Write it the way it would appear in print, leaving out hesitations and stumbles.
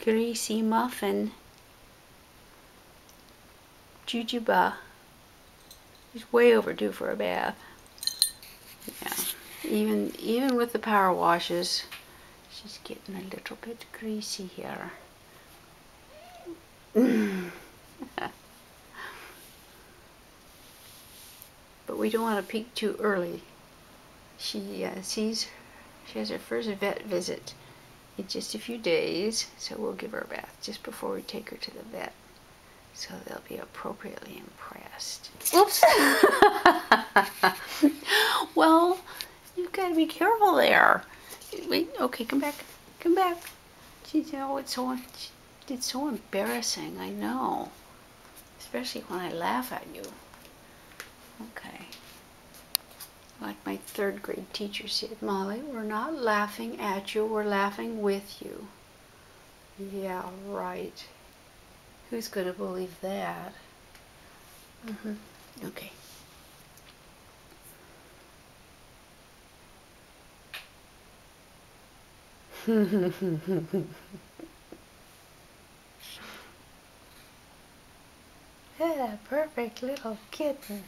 greasy muffin. Jitterbug is way overdue for a bath. Yeah, even with the power washes, she's getting a little bit greasy here. But we don't want to peak too early. She has her first vet visit in just a few days, so we'll give her a bath just before we take her to the vet, so they'll be appropriately impressed. Oops! Well, you've got to be careful there. Wait, okay, come back. Come back. Geez, you know, it's so embarrassing, I know. Especially when I laugh at you. Okay. Like my third grade teacher said, Molly, we're not laughing at you, we're laughing with you. Yeah, right. Who's going to believe that? Okay. Yeah, perfect little kitten.